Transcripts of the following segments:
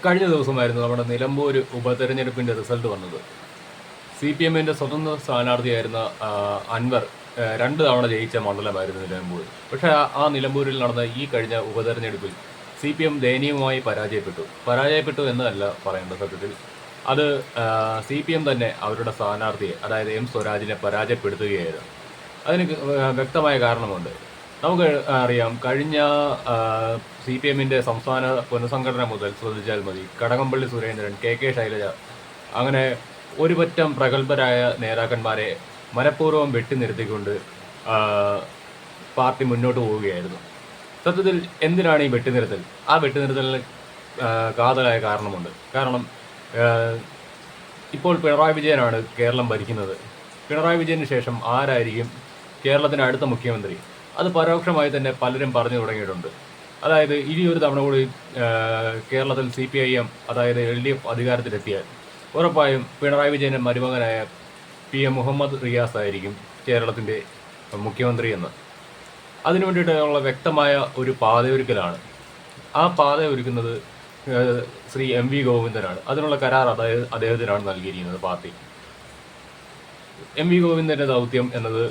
കഴിഞ്ഞ ദിവസമായിരുന്നു നമ്മുടെ നിലമ്പൂർ ഉപതെരഞ്ഞെടുപ്പിൻ്റെ റിസൾട്ട് വന്നത്. CPM-ൻ്റെ സ്വതന്ത്ര സ്ഥാനാർത്ഥിയായിരുന്ന അൻവർ 2 തവണ ജയിച്ച മണ്ഡലമായിരുന്നു നിലമ്പൂർ. പക്ഷേ ആ നിലമ്പൂരിൽ നടന്ന ഈ കഴിഞ്ഞ ഉപതെരഞ്ഞെടുപ്പിൽ CPM ദയനീയമായി പരാജയപ്പെട്ടു എന്നല്ല പറയേണ്ടത്. സത്യത്തിൽ അത് CPM തന്നെ അവരുടെ സ്ഥാനാർത്ഥിയെ, അതായത് M സ്വരാജിനെ പരാജയപ്പെടുത്തുകയായിരുന്നു. അതിന് വ്യക്തമായ കാരണമുണ്ട്. നമുക്ക് അറിയാം, കഴിഞ്ഞ CPM-ൻ്റെ സംസ്ഥാന പുനഃസംഘടന മുതൽ ശ്രദ്ധിച്ചാൽ മതി, കടകംപള്ളി സുരേന്ദ്രൻ, KK ശൈലജ, അങ്ങനെ ഒരു പറ്റം പ്രഗത്ഭരായ നേതാക്കന്മാരെ മനഃപൂർവ്വം വെട്ടിനിർത്തിക്കൊണ്ട് പാർട്ടി മുന്നോട്ട് പോവുകയായിരുന്നു. സത്യത്തിൽ എന്തിനാണ് ഈ വെട്ടിനിർത്തൽ? ആ വെട്ടിനിർത്തലിന് കാതലായ കാരണമുണ്ട്. കാരണം ഇപ്പോൾ പിണറായി വിജയനാണ് കേരളം ഭരിക്കുന്നത്. പിണറായി വിജയന് ശേഷം ആരായിരിക്കും കേരളത്തിൻ്റെ അടുത്ത മുഖ്യമന്ത്രി? അത് പരോക്ഷമായി തന്നെ പലരും പറഞ്ഞു തുടങ്ങിയിട്ടുണ്ട്. അതായത് ഇനി ഒരു തവണ കൂടി കേരളത്തിൽ CPIM, അതായത് LDF അധികാരത്തിലെത്തിയാൽ ഉറപ്പായും പിണറായി വിജയൻ്റെ മരുമകനായ PM മുഹമ്മദ് റിയാസ് ആയിരിക്കും കേരളത്തിൻ്റെ മുഖ്യമന്ത്രി എന്ന്. അതിനു വേണ്ടിയിട്ടുള്ള വ്യക്തമായ ഒരു പാതയൊരുക്കലാണ്. ആ പാത ഒരുക്കുന്നത് ശ്രീ MV ഗോവിന്ദനാണ്. അതിനുള്ള കരാർ അദ്ദേഹത്തിനാണ് നൽകിയിരിക്കുന്നത് പാർട്ടി. MV ഗോവിന്ദൻ്റെ ദൗത്യം എന്നത്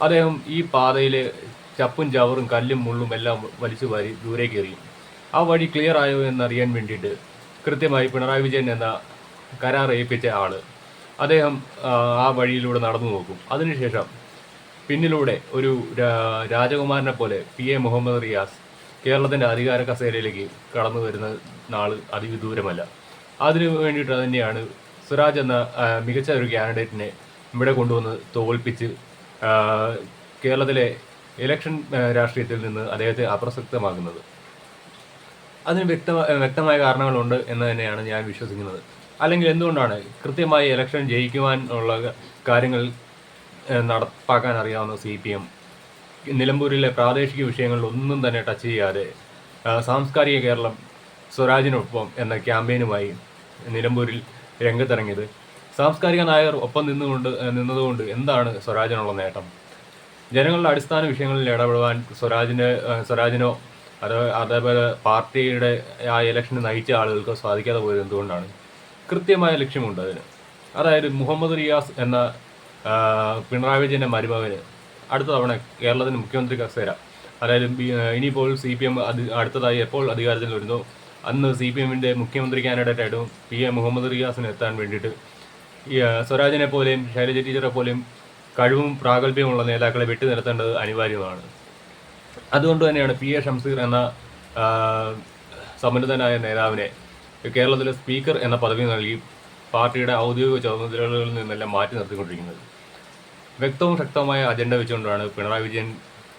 അദ്ദേഹം ഈ പാതയിലെ ചപ്പും ചവറും കല്ലും മുള്ളും എല്ലാം വലിച്ചു വാരി ദൂരേക്ക് എറിയും. ആ വഴി ക്ലിയർ ആയോ എന്നറിയാൻ വേണ്ടിയിട്ട് കൃത്യമായി പിണറായി വിജയൻ എന്ന കരാർ ഏൽപ്പിച്ച അദ്ദേഹം ആ വഴിയിലൂടെ നടന്നു നോക്കും. അതിനുശേഷം പിന്നിലൂടെ ഒരു രാജകുമാരനെ പോലെ PA മുഹമ്മദ് റിയാസ് കേരളത്തിൻ്റെ അധികാര കസേരയിലേക്ക് കടന്നു വരുന്ന നാൾ അതിവിദൂരമല്ല. അതിനു വേണ്ടിയിട്ട് തന്നെയാണ് സ്വരാജ് എന്ന മികച്ച ഒരു കാൻഡിഡേറ്റിനെ ഇവിടെ കൊണ്ടുവന്ന് തോൽപ്പിച്ച് കേരളത്തിലെ ഇലക്ഷൻ രാഷ്ട്രീയത്തിൽ നിന്ന് അദ്ദേഹത്തെ അപ്രസക്തമാക്കുന്നത്. അതിന് വ്യക്തമായ കാരണങ്ങളുണ്ട് എന്ന് തന്നെയാണ് ഞാൻ വിശ്വസിക്കുന്നത്. അല്ലെങ്കിൽ എന്തുകൊണ്ടാണ് കൃത്യമായി ഇലക്ഷൻ ജയിക്കുവാനുള്ള കാര്യങ്ങൾ നടപ്പാക്കാൻ അറിയാവുന്ന CPM നിലമ്പൂരിലെ പ്രാദേശിക വിഷയങ്ങളിലൊന്നും തന്നെ ടച്ച് ചെയ്യാതെ സാംസ്കാരിക കേരളം സ്വരാജിനൊപ്പം എന്ന ക്യാമ്പയിനുമായി നിലമ്പൂരിൽ രംഗത്തിറങ്ങിയത്? സാംസ്കാരിക നായകർ ഒപ്പം നിന്നതുകൊണ്ട് എന്താണ് സ്വരാജിനുള്ള നേട്ടം? ജനങ്ങളുടെ അടിസ്ഥാന വിഷയങ്ങളിൽ ഇടപെടുവാൻ സ്വരാജിനോ അതേപോലെ പാർട്ടിയുടെ ആ ഇലക്ഷന് നയിച്ച ആളുകൾക്കോ സാധിക്കാതെ പോയത് എന്തുകൊണ്ടാണ്? കൃത്യമായ ലക്ഷ്യമുണ്ട് അതിന്. അതായത് മുഹമ്മദ് റിയാസ് എന്ന പിണറായി വിജയൻ്റെ മരുമകന് അടുത്ത തവണ കേരളത്തിൻ്റെ മുഖ്യമന്ത്രി കസേര, അതായത് ഇനിയിപ്പോൾ CPM അടുത്തതായി എപ്പോൾ അധികാരത്തിൽ വരുന്നോ അന്ന് CPM-ൻ്റെ മുഖ്യമന്ത്രി കാൻഡിഡേറ്റായിട്ടും PA മുഹമ്മദ് റിയാസിന് എത്താൻ വേണ്ടിയിട്ട് സ്വരാജിനെ പോലെയും ശൈലജ ടീച്ചറെ പോലെയും കഴിവും പ്രാഗൽഭ്യമുള്ള നേതാക്കളെ വെട്ടിനിർത്തേണ്ടത് അനിവാര്യമാണ്. അതുകൊണ്ട് തന്നെയാണ് PA ഷംസീർ എന്ന സമ്മന്നതനായ നേതാവിനെ കേരളത്തിലെ സ്പീക്കർ എന്ന പദവി നൽകി പാർട്ടിയുടെ ഔദ്യോഗിക ചുമതലകളിൽ നിന്നെല്ലാം മാറ്റി നിർത്തിക്കൊണ്ടിരിക്കുന്നത്. വ്യക്തവും ശക്തമായ അജണ്ട വെച്ചുകൊണ്ടാണ് പിണറായി വിജയൻ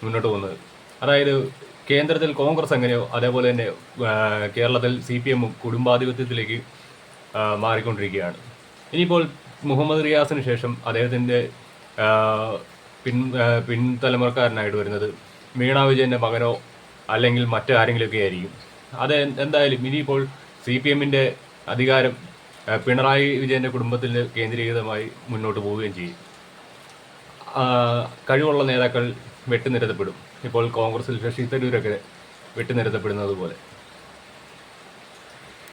മുന്നോട്ട് പോകുന്നത്. അതായത് കേന്ദ്രത്തിൽ കോൺഗ്രസ് എങ്ങനെയോ അതേപോലെ തന്നെ കേരളത്തിൽ CPM കുടുംബാധിപത്യത്തിലേക്ക് മാറിക്കൊണ്ടിരിക്കുകയാണ്. ഇനിയിപ്പോൾ മുഹമ്മദ് റിയാസിന് ശേഷം അദ്ദേഹത്തിൻ്റെ പിൻതലമുറക്കാരനായിട്ട് വരുന്നത് വീണ വിജയൻ്റെ മകനോ അല്ലെങ്കിൽ മറ്റാരെങ്കിലുമൊക്കെ ആയിരിക്കും. അത് എന്തായാലും ഇനിയിപ്പോൾ CPM-ൻ്റെ അധികാരം പിണറായി വിജയൻ്റെ കുടുംബത്തിൽ കേന്ദ്രീകൃതമായി മുന്നോട്ട് പോവുകയും ചെയ്യും. കഴിവുള്ള നേതാക്കൾ വെട്ടിനിരത്തപ്പെടും. ഇപ്പോൾ കോൺഗ്രസിൽ ശശി തരൂരൊക്കെ വെട്ടിനിരത്തപ്പെടുന്നത് പോലെ.